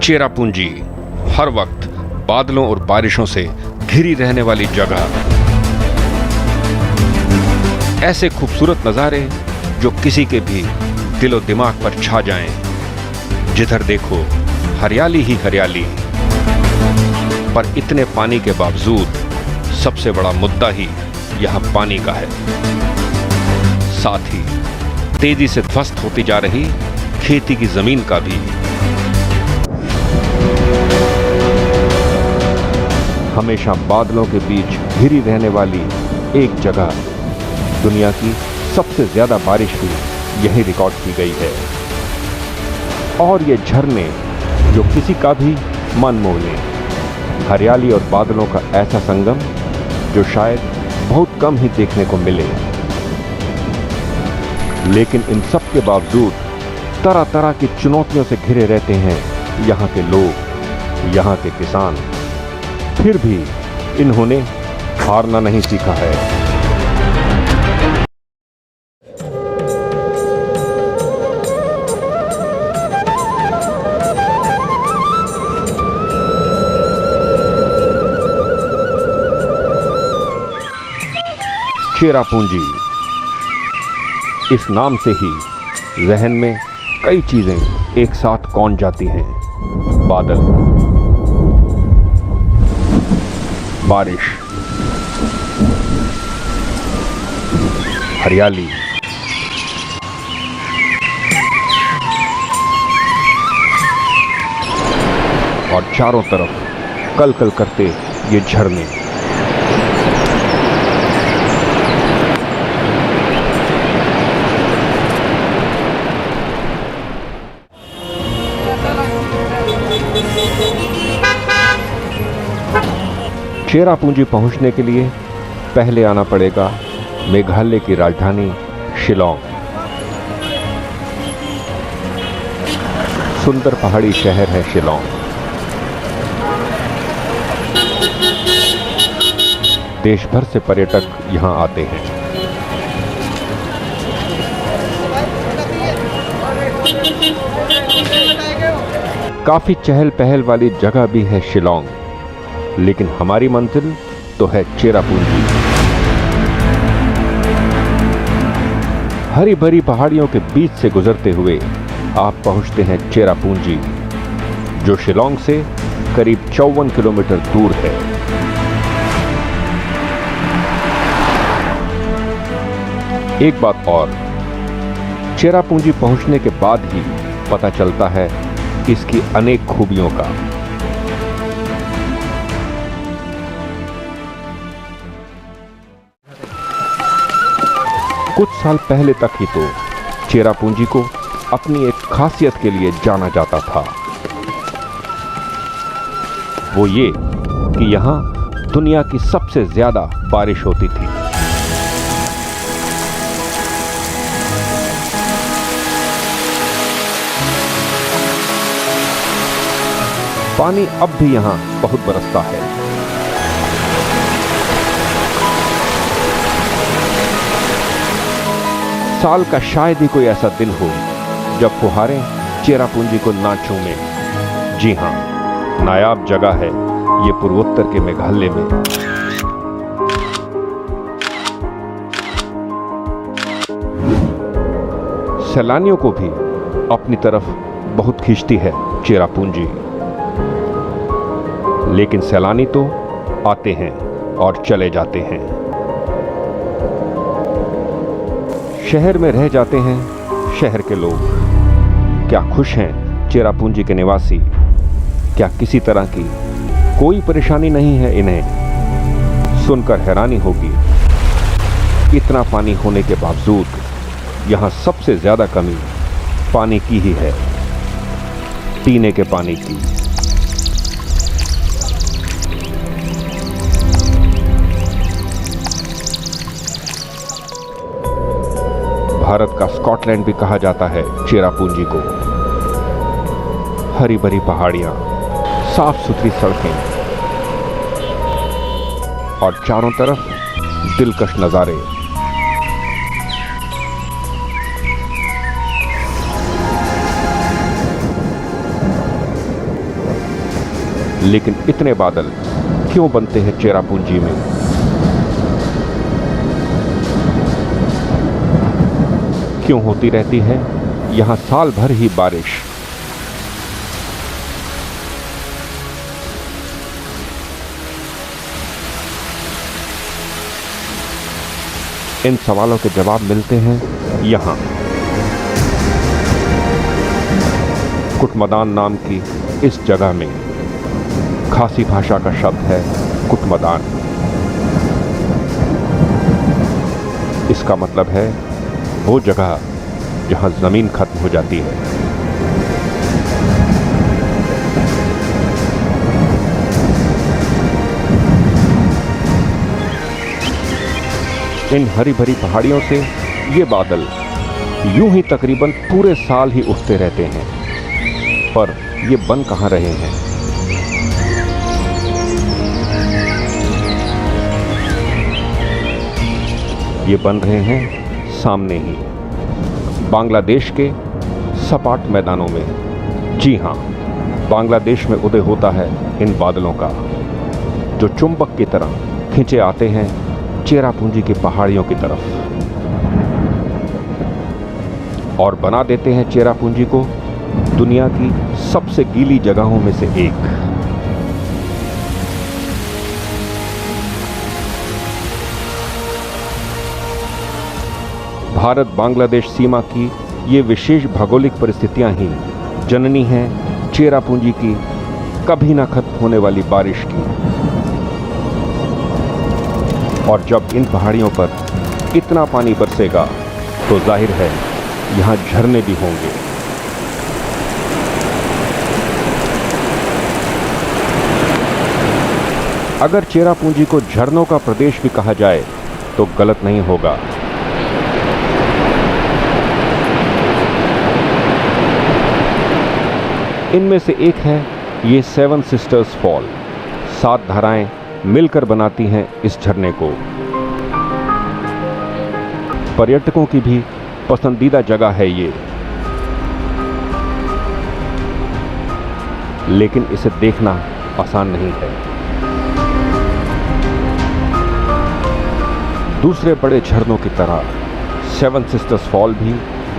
चेरापूंजी हर वक्त बादलों और बारिशों से घिरी रहने वाली जगह। ऐसे खूबसूरत नज़ारे जो किसी के भी दिलो दिमाग पर छा जाएं। जिधर देखो हरियाली ही हरियाली। पर इतने पानी के बावजूद सबसे बड़ा मुद्दा ही यहाँ पानी का है। साथ ही तेजी से ध्वस्त होती जा रही खेती की जमीन का भी। हमेशा बादलों के बीच घिरी रहने वाली एक जगह, दुनिया की सबसे ज्यादा बारिश भी यही रिकॉर्ड की गई है। और ये झरने जो किसी का भी मन मोह ले, हरियाली और बादलों का ऐसा संगम जो शायद बहुत कम ही देखने को मिले। लेकिन इन सब के बावजूद तरह तरह की चुनौतियों से घिरे रहते हैं यहाँ के लोग, यहाँ के किसान। फिर भी इन्होंने हारना नहीं सीखा है। चेरापूंजी, इस नाम से ही जहन में कई चीजें एक साथ कौंध जाती हैं। बादल, बारिश, हरियाली, और चारों तरफ कल कल करते ये झरने। चेरापूंजी पहुंचने के लिए पहले आना पड़ेगा मेघालय की राजधानी शिलांग। सुंदर पहाड़ी शहर है शिलांग। देश भर से पर्यटक यहां आते हैं। काफी चहल पहल वाली जगह भी है शिलांग, लेकिन हमारी मंजिल तो है चेरापूंजी। हरी भरी पहाड़ियों के बीच से गुजरते हुए आप पहुंचते हैं चेरापूंजी, जो शिलांग से करीब 54 किलोमीटर दूर है। एक बात और, चेरापूंजी पहुंचने के बाद ही पता चलता है इसकी अनेक खूबियों का। कुछ साल पहले तक ही तो चेरापूंजी को अपनी एक खासियत के लिए जाना जाता था। वो ये कि यहां दुनिया की सबसे ज्यादा बारिश होती थी। पानी अब भी यहां बहुत बरसता है। साल का शायद ही कोई ऐसा दिन हो जब फुहारें चेरापूंजी को ना चूमें। जी हां, नायाब जगह है ये पूर्वोत्तर के मेघालय में। सैलानियों को भी अपनी तरफ बहुत खींचती है चेरापूंजी। लेकिन सैलानी तो आते हैं और चले जाते हैं। शहर में रह जाते हैं शहर के लोग। क्या खुश हैं चेरापूंजी के निवासी? क्या किसी तरह की कोई परेशानी नहीं है इन्हें? सुनकर हैरानी होगी, इतना पानी होने के बावजूद यहाँ सबसे ज्यादा कमी पानी की ही है, पीने के पानी की। भारत का स्कॉटलैंड भी कहा जाता है चेरापूंजी को। हरी भरी पहाड़ियां, साफ सुथरी सड़कें और चारों तरफ दिलकश नजारे। लेकिन इतने बादल क्यों बनते हैं चेरापूंजी में? क्यों होती रहती है यहाँ साल भर ही बारिश? इन सवालों के जवाब मिलते हैं यहाँ। कुटमदान नाम की इस जगह में। खासी भाषा का शब्द है कुटमदान। इसका मतलब है वो जगह जहां जमीन खत्म हो जाती है। इन हरी भरी पहाड़ियों से ये बादल यूं ही तकरीबन पूरे साल ही उठते रहते हैं, पर ये बन कहां रहे हैं? ये बन रहे हैं सामने ही, बांग्लादेश के सपाट मैदानों में। जी हां, बांग्लादेश में उदय होता है इन बादलों का, जो चुंबक की तरह खींचे आते हैं चेरापूंजी की पहाड़ियों की तरफ और बना देते हैं चेरापूंजी को दुनिया की सबसे गीली जगहों में से एक। भारत बांग्लादेश सीमा की ये विशेष भौगोलिक परिस्थितियां ही जननी हैं चेरापूंजी की कभी ना खत्म होने वाली बारिश की। और जब इन पहाड़ियों पर इतना पानी बरसेगा तो जाहिर है यहां झरने भी होंगे। अगर चेरापूंजी को झरनों का प्रदेश भी कहा जाए तो गलत नहीं होगा। इनमें से एक है ये 7 सिस्टर्स फॉल। 7 धाराएं मिलकर बनाती हैं इस झरने को। पर्यटकों की भी पसंदीदा जगह है ये, लेकिन इसे देखना आसान नहीं है। दूसरे बड़े झरनों की तरह 7 सिस्टर्स फॉल भी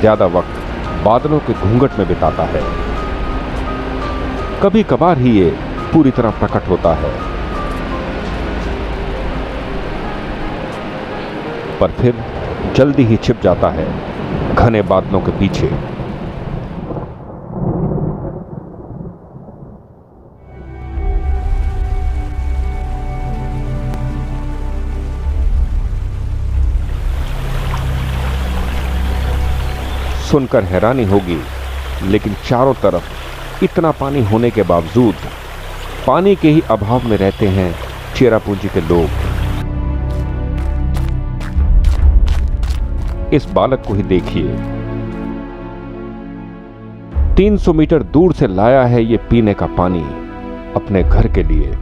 ज्यादा वक्त बादलों के घूंघट में बिताता है। कभी कभार ही ये पूरी तरह प्रकट होता है, पर फिर जल्दी ही छिप जाता है घने बादलों के पीछे। सुनकर हैरानी होगी, लेकिन चारों तरफ इतना पानी होने के बावजूद पानी के ही अभाव में रहते हैं चेरापूंजी के लोग। इस बालक को ही देखिए, 300 मीटर दूर से लाया है ये पीने का पानी अपने घर के लिए।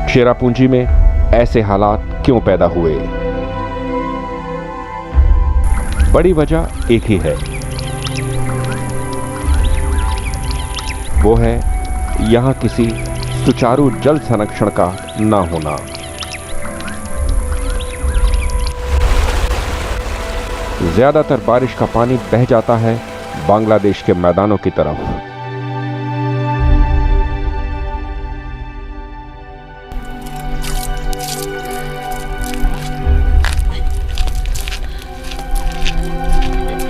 चेरापूंजी में ऐसे हालात क्यों पैदा हुए? बड़ी वजह एक ही है, वो है यहां किसी सुचारू जल संरक्षण का ना होना। ज्यादातर बारिश का पानी बह जाता है बांग्लादेश के मैदानों की तरफ।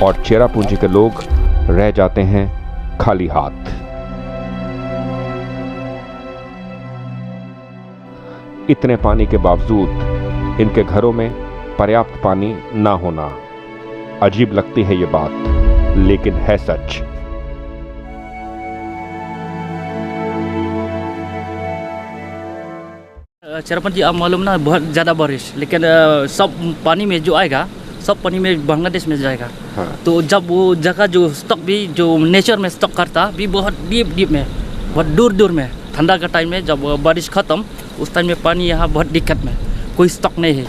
और चेरापूंजी के लोग रह जाते हैं खाली हाथ। इतने पानी के बावजूद इनके घरों में पर्याप्त पानी ना होना अजीब लगती है ये बात, लेकिन है सच। चेरापूंजी आप मालूम ना, बहुत ज़्यादा बारिश, लेकिन सब पानी में जो आएगा सब पानी में बांग्लादेश में जाएगा। हाँ। तो जब वो जगह जो स्टॉक भी जो नेचर में स्टॉक करता भी बहुत डीप में, बहुत दूर में, ठंडा का टाइम में जब बारिश ख़त्म उस टाइम में पानी यहाँ बहुत दिक्कत में, कोई स्टॉक नहीं है।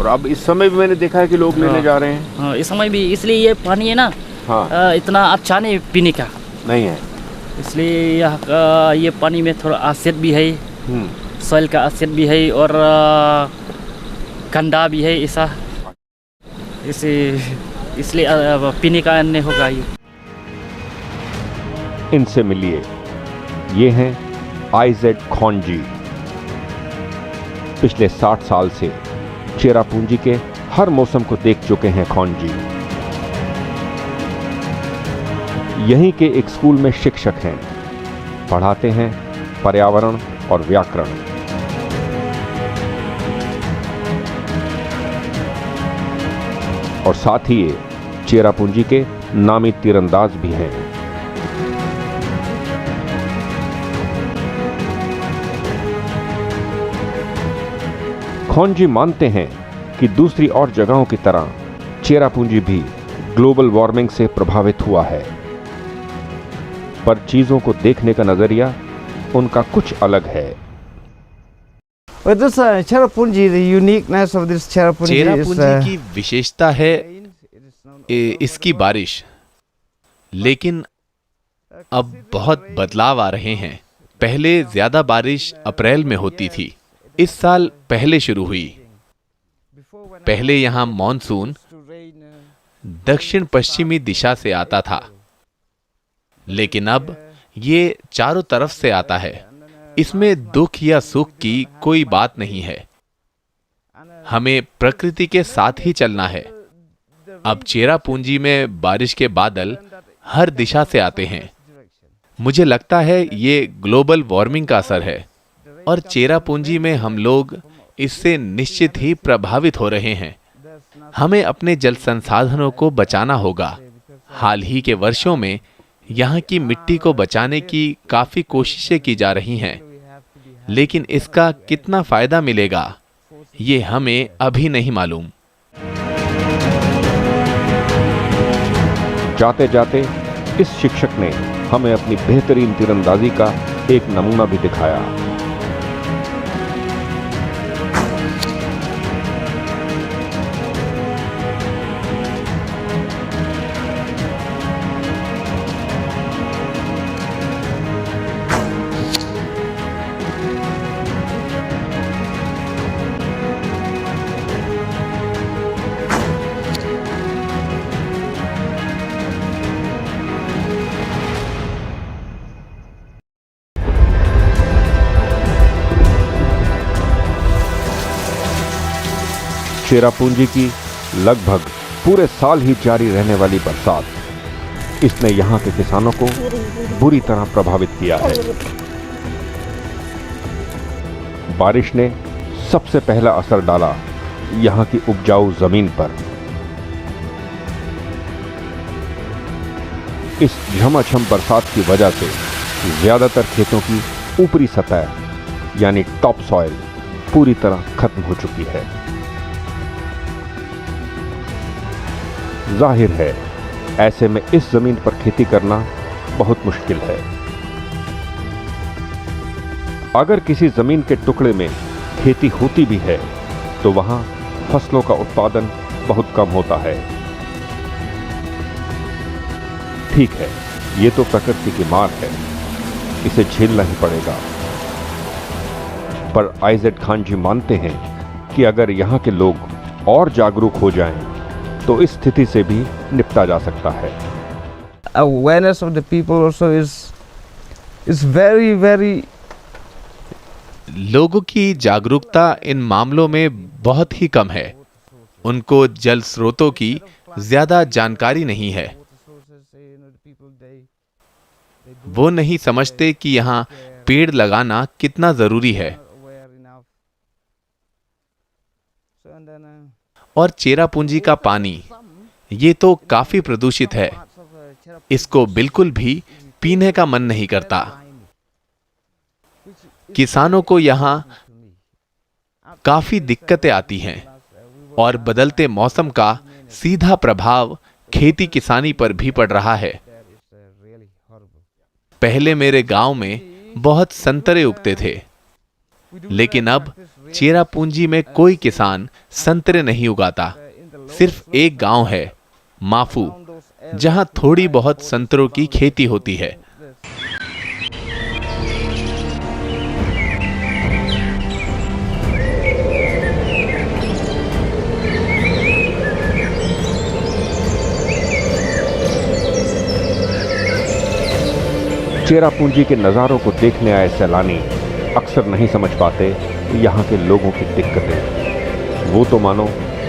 और अब इस समय भी मैंने देखा है कि लोग लेने हाँ। जा रहे हैं। हाँ, इस समय भी इसलिए ये पानी है ना हाँ, इतना अच्छा नहीं पीने का, नहीं है। इसलिए ये पानी में थोड़ा एसिड भी है, सॉइल का एसिड भी है और गंदा भी है ऐसा, इसलिए पीने का नहीं होगा ये। इनसे मिलिए, ये हैं आइजेड खॉन्जी। पिछले 60 साल से चेरापूंजी के हर मौसम को देख चुके हैं खॉन्जी। यहीं के एक स्कूल में शिक्षक हैं, पढ़ाते हैं पर्यावरण और व्याकरण। और साथ ही ये चेरापूंजी के नामी तीरंदाज भी हैं। खॉन्जी मानते हैं कि दूसरी और जगहों की तरह चेरापूंजी भी ग्लोबल वार्मिंग से प्रभावित हुआ है, पर चीजों को देखने का नजरिया उनका कुछ अलग है। But this Cherrapunji, the uniqueness of this Cherrapunji is Cherrapunji की विशेषता है इसकी बारिश, लेकिन अब बहुत बदलाव आ रहे हैं। पहले ज्यादा बारिश अप्रैल में होती थी, इस साल पहले शुरू हुई। पहले यहाँ मॉनसून दक्षिण पश्चिमी दिशा से आता था, लेकिन अब ये चारों तरफ से आता है। इसमें दुख या सुख की कोई बात नहीं है, हमें प्रकृति के साथ ही चलना है। अब चेरापूंजी में बारिश के बादल हर दिशा से आते हैं। मुझे लगता है ये ग्लोबल वार्मिंग का असर है, और चेरापूंजी में हम लोग इससे निश्चित ही प्रभावित हो रहे हैं। हमें अपने जल संसाधनों को बचाना होगा। हाल ही के वर्षों में यहाँ की मिट्टी को बचाने की काफी कोशिशें की जा रही हैं, लेकिन इसका कितना फायदा मिलेगा ये हमें अभी नहीं मालूम। जाते जाते इस शिक्षक ने हमें अपनी बेहतरीन तीरंदाजी का एक नमूना भी दिखाया। चेरापूंजी की लगभग पूरे साल ही जारी रहने वाली बरसात इसने यहां के किसानों को बुरी तरह प्रभावित किया है। बारिश ने सबसे पहला असर डाला यहां की उपजाऊ जमीन पर। इस झमाझम बरसात की वजह से ज्यादातर खेतों की ऊपरी सतह यानी टॉप सॉइल पूरी तरह खत्म हो चुकी है। जाहिर है ऐसे में इस जमीन पर खेती करना बहुत मुश्किल है। अगर किसी जमीन के टुकड़े में खेती होती भी है तो वहां फसलों का उत्पादन बहुत कम होता है। ठीक है, ये तो प्रकृति की मार है, इसे झेलना ही पड़ेगा। पर आइजेड खान जी मानते हैं कि अगर यहां के लोग और जागरूक हो जाएं तो इस स्थिति से भी निपटा जा सकता है। awareness of the people also is very लोगों की जागरूकता इन मामलों में बहुत ही कम है। उनको जल स्रोतों की ज्यादा जानकारी नहीं है। वो नहीं समझते कि यहाँ पेड़ लगाना कितना जरूरी है। और चेरापूंजी का पानी ये तो काफी प्रदूषित है, इसको बिल्कुल भी पीने का मन नहीं करता। किसानों को यहाँ काफी दिक्कतें आती हैं और बदलते मौसम का सीधा प्रभाव खेती किसानी पर भी पड़ रहा है। पहले मेरे गांव में बहुत संतरे उगते थे, लेकिन अब चेरापूंजी में कोई किसान संतरे नहीं उगाता। सिर्फ एक गांव है, माफू, जहां थोड़ी बहुत संतरों की खेती होती है। चेरापूंजी के नज़ारों को देखने आए सैलानी अक्सर नहीं समझ पाते यहाँ के लोगों की दिक्कतें। वो तो मानो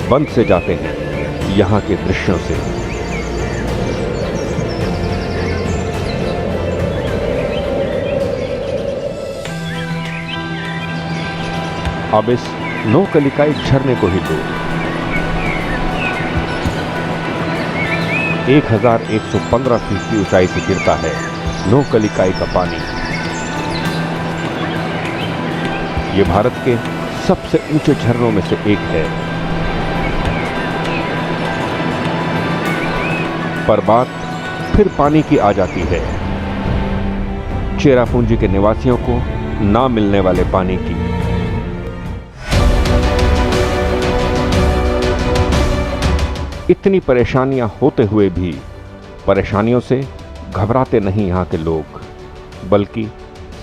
बंद से जाते हैं यहाँ के दृश्यों से। अब इस नोकलिकाई झरने को ही दो। 1115 फीट की ऊंचाई से गिरता है नोकलिकाई का पानी। ये भारत के सबसे ऊंचे झरनों में से एक है। पर बात फिर पानी की आ जाती है, चेरापूंजी के निवासियों को ना मिलने वाले पानी की। इतनी परेशानियां होते हुए भी परेशानियों से घबराते नहीं यहाँ के लोग, बल्कि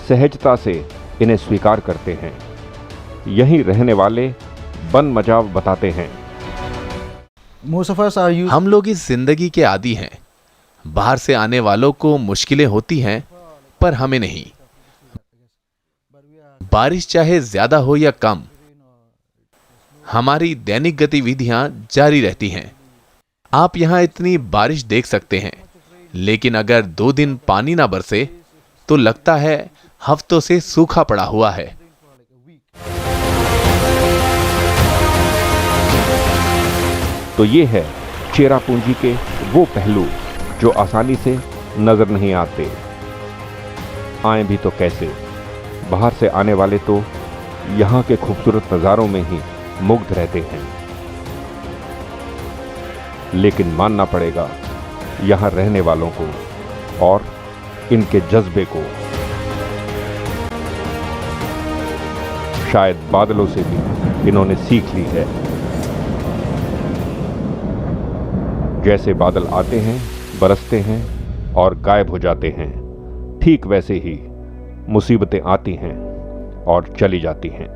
सहजता से इन्हें स्वीकार करते हैं। यहीं रहने वाले बन मजाव बताते हैं, हम लोग इस जिंदगी के आदी हैं। बाहर से आने वालों को मुश्किलें होती हैं, पर हमें नहीं। बारिश चाहे ज्यादा हो या कम, हमारी दैनिक गतिविधियां जारी रहती हैं। आप यहां इतनी बारिश देख सकते हैं, लेकिन अगर 2 दिन पानी ना बरसे तो लगता है हफ्तों से सूखा पड़ा हुआ है। तो ये है चेरापूंजी के वो पहलू जो आसानी से नजर नहीं आते। आए भी तो कैसे, बाहर से आने वाले तो यहाँ के खूबसूरत नज़ारों में ही मुग्ध रहते हैं। लेकिन मानना पड़ेगा यहाँ रहने वालों को और इनके जज्बे को। शायद बादलों से भी इन्होंने सीख ली है। जैसे बादल आते हैं, बरसते हैं और गायब हो जाते हैं, ठीक वैसे ही मुसीबतें आती हैं और चली जाती हैं।